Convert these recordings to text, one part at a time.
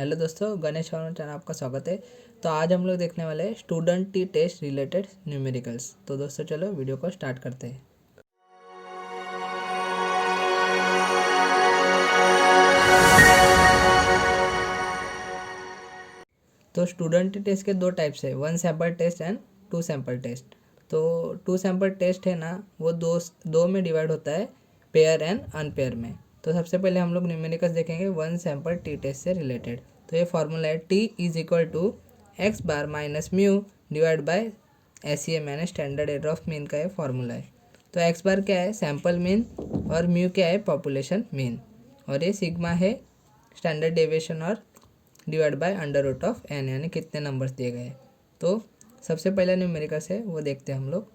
Hello दोस्तों, Ganesh Verma channel आपका स्वागत है। तो आज हम लोग देखने वाले हैं student T test related numericals. तो दोस्तों चलो वीडियो को स्टार्ट करते हैं। तो स्टूडेंट टी टेस्ट के दो टाइप्स है, one sample test and two sample test. तो टू सैंपल टेस्ट है ना, वो दो में डिवाइड होता है, पेयर एंड अनपेयर में। तो सबसे पहले हम लोग न्यूमेरिकल्स देखेंगे वन सैंपल टी टेस्ट से रिलेटेड। तो ये फॉर्मूला है t is equal to x bar minus mu divide by SEM यानी स्टैंडर्ड एरर ऑफ मीन का ये फॉर्मूला है। तो एक्स बार क्या है, सैंपल मीन, और म्यू क्या है, पॉपुलेशन मीन, और ये सिग्मा है स्टैंडर्ड डेविएशन और divide by under root of n यानी कितने नंबर्स दिए गए। तो सबसे पहला न्यूमेरिकल्स है वो देखते हैं हम लोग।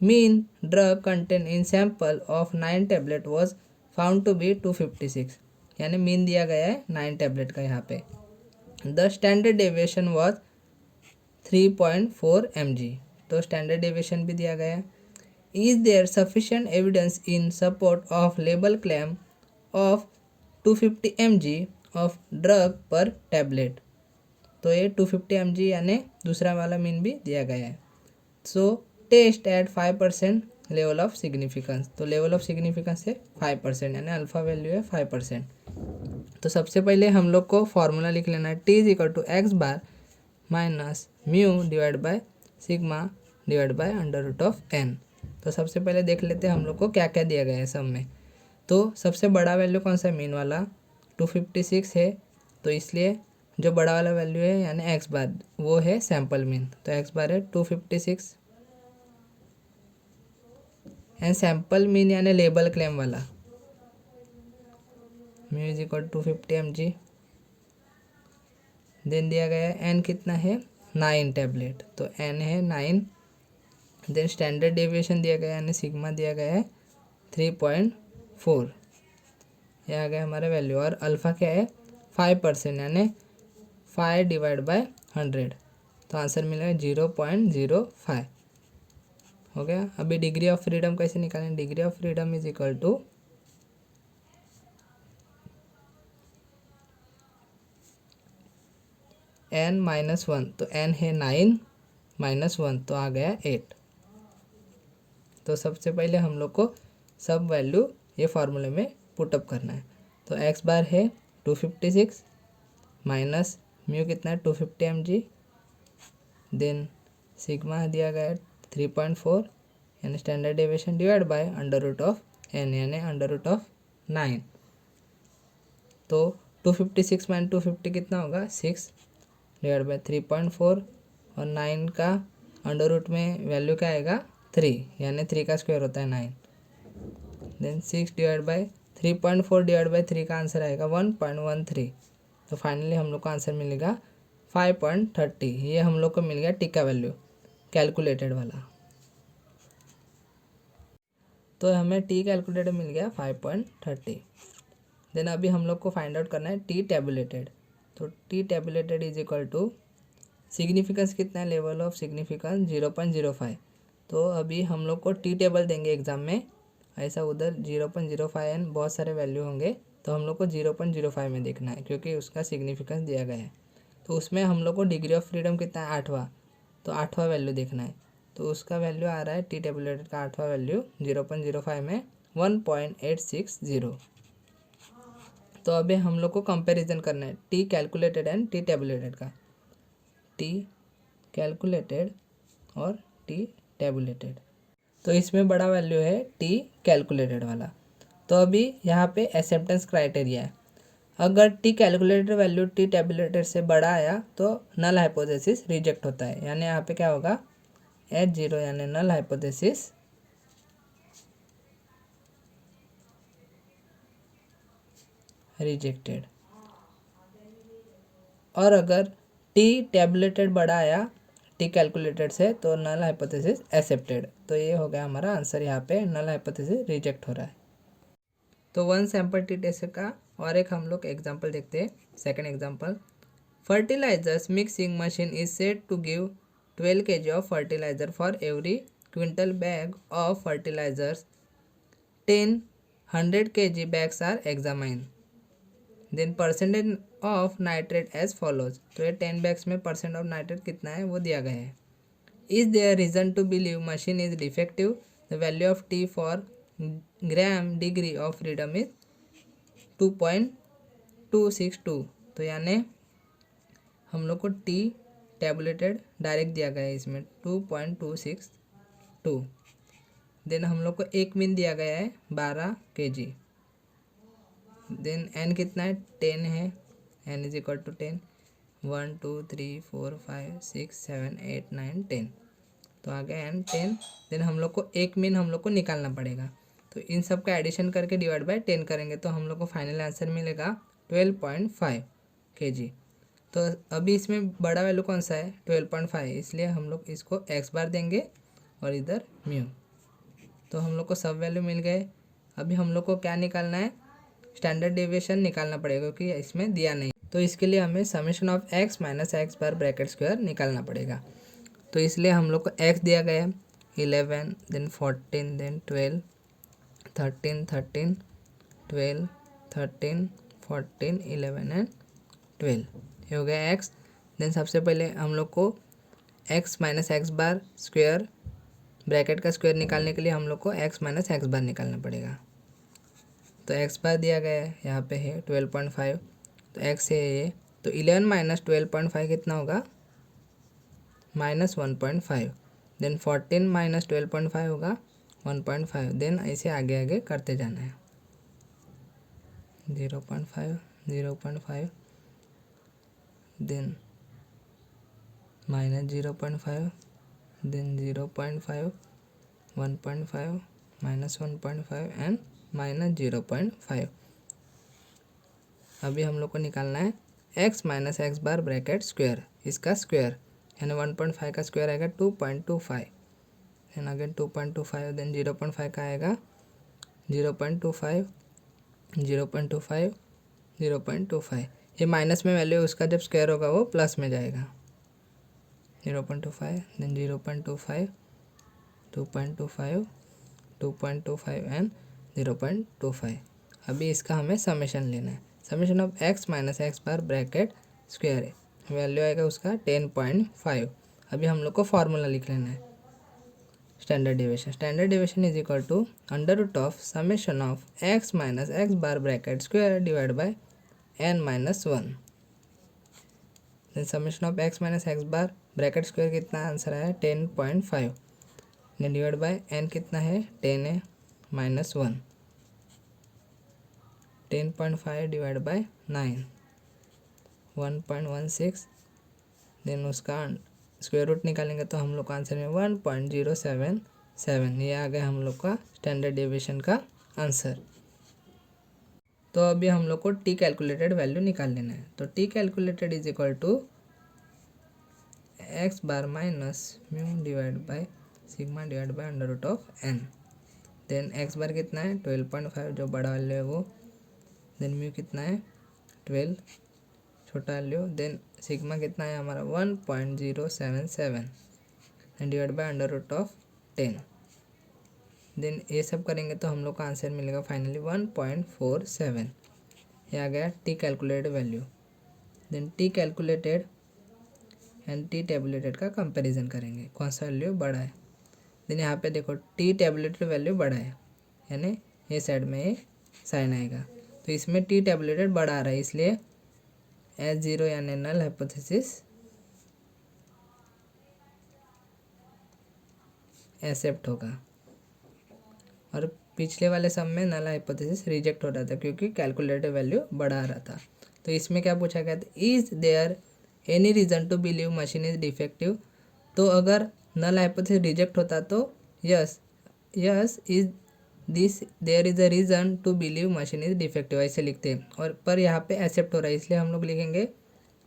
Mean drug content in sample of 9 tablet was found to be 256, यानी मीन दिया गया है 9 टैबलेट का यहाँ पे। The standard deviation was 3.4 mg, तो स्टैंडर्ड डेविएशन भी दिया गया है। Is there sufficient evidence in support of label claim of 250 mg of drug per tablet. तो ये 250 mg यानी दूसरा वाला मीन भी दिया गया है। So test at 5% level of significance, तो लेवल ऑफ सिग्निफिकेंस है 5% यानी अल्फा वैल्यू है 5%। तो सबसे पहले हम लोग को फॉर्मूला लिख लेना है, t is equal to x bar minus mu divide by sigma divide by under root of n. तो सबसे पहले देख लेते हैं हम लोग को क्या क्या दिया गया है सब में। तो सबसे बड़ा वैल्यू कौन सा है, मीन वाला 256 है, तो इसलिए जो बड़ा वाला वैल्यू है यानी एक्स बार वो है सैंपल मीन, तो एक्स बार है 256 एंड सैंपल मीन यानी लेबल क्लेम वाला mu is equal 250 mg। Then दिया गया है एन कितना है 9 टैबलेट, तो एन है 9। देन स्टैंडर्ड डेविएशन दिया गया है यानी सिग्मा दिया गया है 3.4, यह आ गया हमारा वैल्यू। और अल्फ़ा क्या है 5% यानी 5 डिवाइड बाय 100, तो आंसर मिलेगा 0.05 हो गया। अभी डिग्री ऑफ फ्रीडम कैसे निकालें, degree of freedom is equal to n-1, तो n है 9 -1, तो आ गया 8। तो सबसे पहले हम लोग को सब वैल्यू ये फार्मूले में पुटअप करना है। तो एक्स बार है 256 माइनस म्यू कितना है 250 mg, देन सिग्मा दिया गया है 3.4 यानी standard deviation divide by under root of n यानी अंडर रूट ऑफ 9। तो 256 माइनस 250 कितना होगा 6 डिवाइड बाय 3.4, और 9 का अंडर रूट में वैल्यू क्या आएगा 3 यानी 3 का स्क्वायर होता है 9। Then 6 divide by 3.4 divide by 3 का आंसर आएगा 1.13। तो फाइनली हम लोग को आंसर मिलेगा 5.30। ये हम लोग को मिल गया टी का वैल्यू कैलकुलेटेड वाला। तो हमें टी कैलकुलेटेड मिल गया 5.30। देन अभी हम लोग को फाइंड आउट करना है टी टेबुलेटेड। तो t tabulated is equal to significance कितना है, लेवल ऑफ सिग्निफिकेंस 0.05। तो अभी हम लोग को टी टेबल देंगे एग्जाम में, ऐसा उधर 0.05 एंड बहुत सारे वैल्यू होंगे, तो हम लोग को 0.05 में देखना है क्योंकि उसका सिग्निफिकेंस दिया गया है। तो उसमें हम लोग को डिग्री ऑफ फ्रीडम कितना है 8वां, तो 8वां वैल्यू देखना है। तो उसका वैल्यू आ रहा है टी टेबुलेटेड का 8वां वैल्यू 0.05 में 1.860। तो अभी हम लोग को कंपैरिजन करना है t calculated and t tabulated का, टी कैलकुलेटेड और टी टेबुलेटेड। तो इसमें बड़ा वैल्यू है टी कैलकुलेटेड वाला। तो अभी यहाँ पे एक्सेप्टेंस क्राइटेरिया है, अगर T calculated value T tabulated से बड़ा आया तो नल हाइपोथेसिस रिजेक्ट होता है, यानी यहाँ पे क्या होगा H0 यानी नल हाइपोथेसिस रिजेक्टेड। और अगर टी टेबुलेटेड बड़ा आया टी कैलकुलेटेड से तो नल हाइपोथेसिस एक्सेप्टेड। तो ये हो गया हमारा आंसर, यहाँ पे नल हाइपोथेसिस रिजेक्ट हो रहा है। तो वन सैंपल टी टेस्ट का और एक हम लोग एग्जांपल देखते हैं। Second example, fertilisers mixing machine is said to give 12 kg of fertiliser for every quintal bag of fertilisers 10 100 kg bags are examine. Then percentage of nitrate as follows. तो ये 10 bags में परसेंट ऑफ नाइट्रेट कितना है वो दिया गया है। Is there reason to believe machine is defective? The value of t for gram degree of freedom is 2.262। तो यानी हम लोग को टी टेबुलेटेड डायरेक्ट दिया गया है इसमें 2.262। देन हम लोग को एक मीन दिया गया है 12 kg। देन एन कितना है 10 है, एन इज इक्वल टू 10, 1 2 3 4 5 6 7 8 9 10। तो आ गया एन 10। देन हम लोग को एक मीन हम लोग को निकालना पड़ेगा। तो इन सब का एडिशन करके डिवाइड बाय 10 करेंगे तो हम लोग को फाइनल आंसर मिलेगा 12.5 kg। तो अभी इसमें बड़ा वैल्यू कौन सा है 12.5, इसलिए हम लोग इसको एक्स बार देंगे और इधर म्यू। तो हम लोग को सब वैल्यू मिल गए। अभी हम लोग को क्या निकालना है, स्टैंडर्ड डेविएशन निकालना पड़ेगा क्योंकि इसमें दिया नहीं। तो इसके लिए हमें summation of x minus x bar bracket square निकालना पड़ेगा। तो इसलिए हम लोग को एक्स दिया गया है 11, देन 14, देन 12, 13 13 12 13 14 11 एंड 12। ये हो गया एक्स। देन सबसे पहले हम लोग को x minus x bar square bracket का स्क्वायर निकालने के लिए हम लोग को एक्स माइनस एक्स बार निकालना पड़ेगा। तो एक्स बार दिया गया है यहाँ पे है 12.5, तो एक्स है ये। तो 11 माइनस 12.5 कितना होगा -1.5। देन 14 माइनस 12.5 होगा 1.5। देन ऐसे आगे आगे करते जाना है 0.5 0.5 देन -0.5 देन 0.5 1.5 -1.5 एंड -0.5। अभी हम लोग को निकालना है x minus x bar bracket square, इसका स्क्वायर यानी 1.5 का स्क्वायर आएगा 2.25 एंड अगेन 2.25। देन 0.5 का आएगा 0.25 0.25 0.25। ये माइनस में वैल्यू उसका जब स्क्वायर होगा वो प्लस में जाएगा 0.25 देन 0.25 2.25 2.25 एंड 0.25। अभी इसका हमें समेशन लेना है। Summation of x minus x bar bracket square है, वैल्यू आएगा उसका 10.5। अभी हम लोग को फार्मूला लिख लेना है standard deviation. Standard deviation is equal to under root of summation of x minus x bar bracket square divide by n minus 1। Then summation of x minus x bar bracket square कितना answer आया 10.5 then divide by n कितना है 10 है -1। 10.5 divide by 9 1.16। Then उसका square root निकालेंगे तो हम लोग का आंसर में 1.077। ये आ गया हम लोग का स्टैंडर्ड डेविएशन का आंसर। तो अभी हम लोग को टी कैलकुलेटेड वैल्यू निकाल लेना है। तो T calculated is equal to x bar minus mu divide by sigma divide by under root of N. Then X bar कितना है 12.5 जो बड़ा वैल्यू है वो। देन म्यू कितना है 12 छोटा वैल्यू। देन सिग्मा कितना है हमारा 1.077 and divide by under root of 10। Then ये सब करेंगे तो हम लोग का आंसर मिलेगा फाइनली 1.47। ये आ गया t calculated value. Then t calculated and t tabulated का कंपैरिजन करेंगे कौन सा वैल्यू बड़ा है। देन यहाँ पे देखो टी टेबुलेटेड वैल्यू बड़ा है यानी ये साइड में ये साइन आएगा, तो इसमें टी टेबुलेटेड बड़ा आ रहा है इसलिए S0 यानी नल हाइपोथेसिस एक्सेप्ट होगा। और पिछले वाले सब में नल हाइपोथेसिस रिजेक्ट हो रहा था क्योंकि कैलकुलेटेड वैल्यू बढ़ा रहा था। तो इसमें क्या पूछा गया था is there any reason to believe machine is defective. तो अगर नल हाइपोथेसिस रिजेक्ट होता तो yes is this there is a reason to believe machine is defective ऐसे लिखते हैं, और पर यहाँ पे एक्सेप्ट हो रहा है इसलिए हम लोग लिखेंगे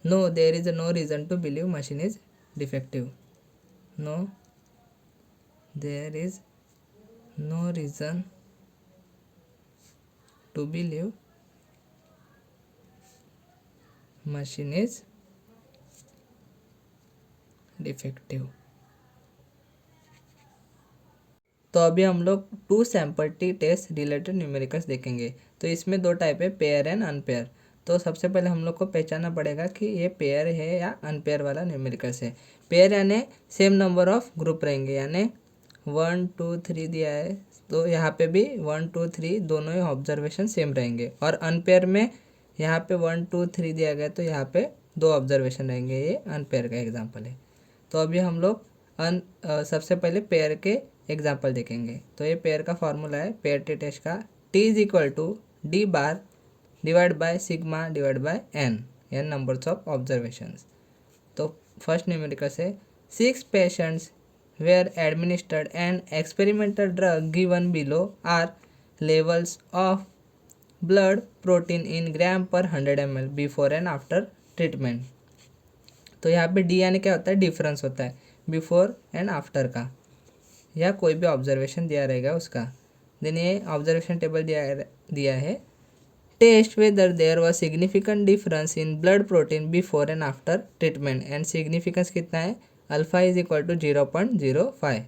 no there is no reason to believe machine is defective. No there is no reason to believe machine is defective। तो अभी हम लोग 2 sample t test related numericals देखेंगे। तो इसमें 2 टाइप है पेयर एंड अनपेयर। तो सबसे पहले हम लोग को पहचानना पड़ेगा कि ये पेयर है या अनपेयर वाला न्यूमेरिकल्स है। पेयर यानी सेम नंबर ऑफ ग्रुप रहेंगे, यानी 1 2 3 दिया है तो यहाँ पे भी 1 2 3 दोनों ही ऑब्जर्वेशन सेम रहेंगे। और अनपेयर में यहाँ पे 1 2 3 दिया गया तो यहाँ पे 2 ऑब्जर्वेशन रहेंगे। ये अनपेयर का एग्जाम्पल है। तो अभी हम लोग सबसे पहले पेयर के एग्जाम्पल देखेंगे। तो ये पेयर का फॉर्मूला है पेयर टी टेस्ट का, T is equal to d bar divide by sigma divide by n numbers of observations. तो फर्स्ट न्यूमेरिकल से 6 patients were administered an experimental drug given below are levels of blood protein in gram per 100 ml before and after treatment। तो यहाँ पे D यानी क्या होता है, difference होता है बिफोर एंड आफ्टर का, या कोई भी ऑब्जर्वेशन दिया रहेगा उसका। देन ये ऑब्जर्वेशन टेबल दिया है test whether there was significant difference in blood protein before and after treatment and significance कितना है, अल्फा इज इक्वल टू 0.05।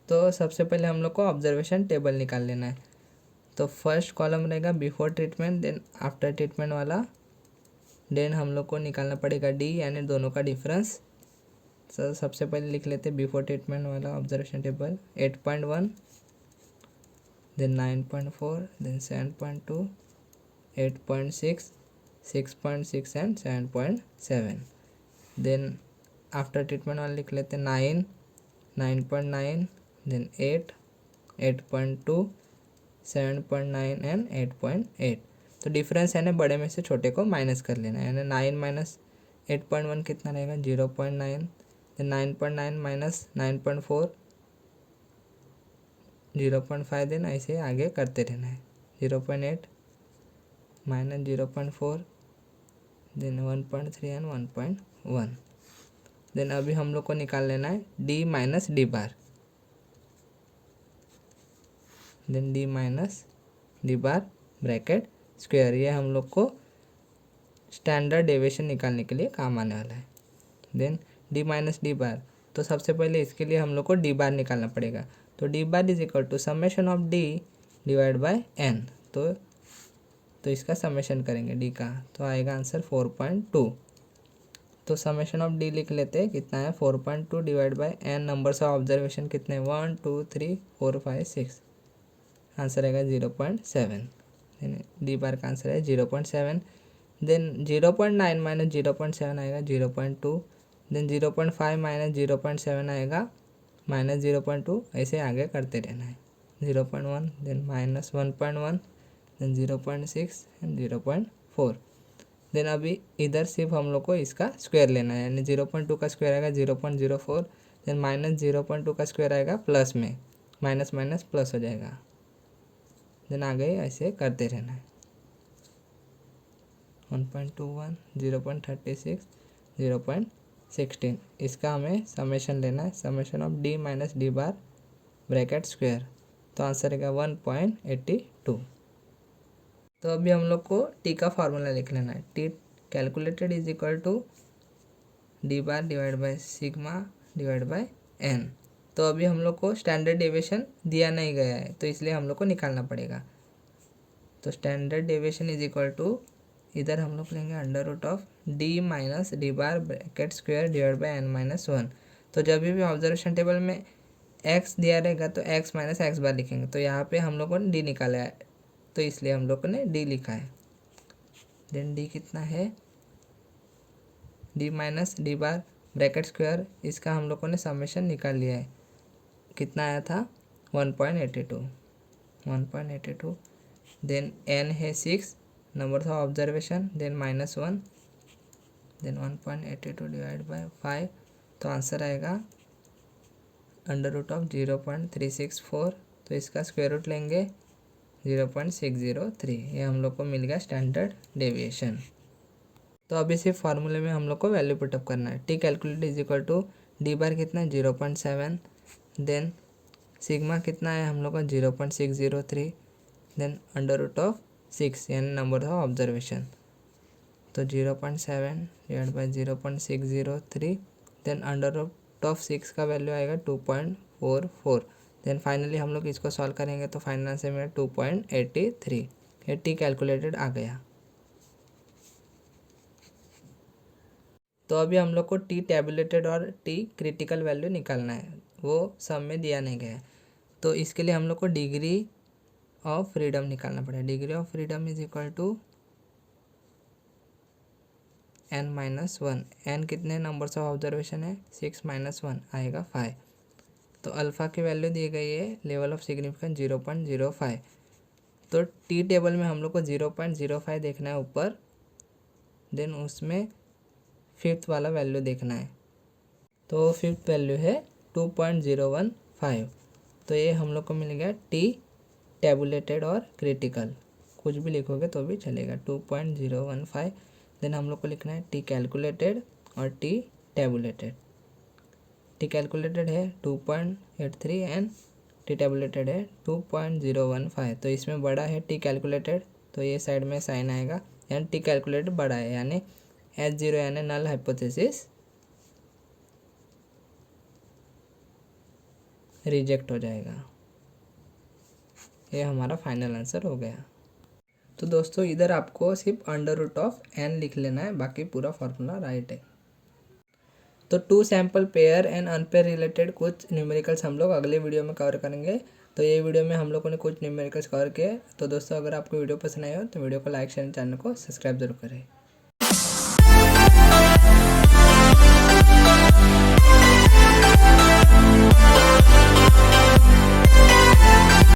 तो सबसे पहले हम लोग को ऑब्जर्वेशन टेबल निकाल लेना है। तो फर्स्ट कॉलम रहेगा before treatment, then after treatment वाला, देन हम लोग को निकालना पड़ेगा डी यानी दोनों का डिफरेंस। तो सबसे पहले लिख लेते बिफोर ट्रीटमेंट वाला observation table 8.1, then 9.4, then 7.2, 8.6, 6.6 and 7.7। Then after treatment वाला लिख लेते 9, 9.9, देन 8, 8.2, 7.9 एंड 8.8। तो डिफरेंस है ना, बड़े में से छोटे को माइनस कर लेना है, यानी 9 माइनस 8.1 कितना रहेगा 0.9, देन 9.9 माइनस 9.4 0.5, देन ऐसे आगे करते रहना है। 0.8 माइनस 0.4, देन 1.3 एंड 1.1। देन अभी हम लोग को निकाल लेना है d minus d bar, then d minus d bar bracket square. ये हम लोग को स्टैंडर्ड डेविएशन निकालने के लिए काम आने वाला है। Then d minus d bar, तो सबसे पहले इसके लिए हम लोग को डी बार निकालना पड़ेगा। तो d bar is equal to summation of d divide by n. तो इसका समेशन करेंगे डी का, तो आएगा आंसर 4.2। तो समेशन ऑफ डी लिख लेते हैं, कितना है 4.2 divide by n numbers of observation कितने 1 2 3 4 5 6, आंसर आएगा 0.7। डी बार का आंसर है 0.7। देन 0.9 माइनस 0.7 आएगा 0.2, देन 0.5 माइनस 0.7 आएगा माइनस 0.2, ऐसे आगे करते रहना है। 0.1, देन माइनस 1.1, देन 0.6 एंड 0.4। देन अभी इधर सिर्फ हम लोग को इसका स्क्वायर लेना है, यानी 0.2 का स्क्वायर आएगा 0.04, देन माइनस 0.2 का स्क्वायर आएगा प्लस में, माइनस माइनस प्लस हो जाएगा, देन आगे ऐसे करते रहना है। 1.21, 0.36, 0.16, इसका हमें समेशन लेना है, summation of d minus d bar bracket square. तो आंसर आएगा 1.82। तो अभी हम लोग को टी का फार्मूला लिख लेना है। T calculated is equal to d bar divide by sigma divide by n. तो अभी हम लोग को स्टैंडर्ड डेविएशन दिया नहीं गया है, तो इसलिए हम लोग को निकालना पड़ेगा। तो standard deviation is equal to, इधर हम लोग लेंगे under root of d minus d bar bracket square divide by n minus 1। तो जब भी ऑब्जर्वेशन टेबल में एक्स दिया रहेगा तो एक्स माइनस एक्स बार लिखेंगे। तो यहाँ पे हम लोगों ने डी निकाला है, तो इसलिए हम लोगों ने डी लिखा है। देन डी कितना है, d minus d bar bracket square, इसका हम लोगों ने समेशन निकाल लिया है, कितना आया था 1.82। देन एन है 6 number of observation, then minus 1, then 1.82 divide by 5। तो आंसर आएगा अंडर रूट ऑफ 0.364। तो इसका स्क्वायर रूट लेंगे 0.603। ये हम लोग को मिल गया स्टैंडर्ड डेविएशन। तो अभी सिर्फ फार्मूले में हम लोग को वैल्यू पुटअप करना है। T calculate is equal to d bar कितना है 0.7, देन सिग्मा कितना है हम लोग का 0.603, देन अंडर रूट ऑफ 6 यानी नंबर ऑफ ऑब्जर्वेशन। तो 0.7 divide by 0.603, then under root of 6 का वैल्यू आएगा 2.44। देन फाइनली हम लोग इसको सॉल्व करेंगे तो फाइनल आंसर में 2.83। ये टी कैलकुलेटेड आ गया। तो अभी हम लोग को टी टैबुलेटेड और टी क्रिटिकल वैल्यू निकालना है, वो सम में दिया नहीं गया है। तो इसके लिए हम लोग को डिग्री ऑफ फ्रीडम निकालना पड़ेगा। Degree of freedom is equal to n-1। n कितने नंबर्स ऑफ ऑब्जर्वेशन है, 6 - 1 आएगा 5। तो अल्फ़ा की वैल्यू दी गई है लेवल ऑफ सिग्निफिकेंस 0.05। तो टी टेबल में हम लोग को 0.05 देखना है ऊपर, देन उसमें फिफ्थ वाला वैल्यू देखना है। तो फिफ्थ वैल्यू है 2.015। तो ये हम लोग को मिल गया टी टैबुलेटेड और क्रिटिकल, कुछ भी लिखोगे तो भी चलेगा 2.015। देन हम लोग को लिखना है टी कैलकुलेटेड और टी टैबुलेटेड। टी कैलकुलेटेड है 2.83 एंड टी टैबुलेटेड है 2.015। तो इसमें बड़ा है टी कैलकुलेटेड, तो ये साइड में साइन आएगा, एंड टी कैलकुलेटेड बड़ा है, यानी H0 यानी नल हाइपोथेसिस रिजेक्ट हो जाएगा। ये हमारा फाइनल आंसर हो गया। तो दोस्तों इधर आपको सिर्फ √n लिख लेना है, बाकी पूरा फॉर्मूला राइट है। तो two sample pair and unpair related कुछ न्यूमेरिकल्स हम लोग अगले वीडियो में कवर करेंगे। तो ये वीडियो में हम लोगों ने कुछ न्यूमेरिकल्स कवर किए। तो दोस्तों अगर आपको वीडियो पसंद आए हो तो वीडियो को लाइक शेयर, चैनल को सब्सक्राइब जरूर करें।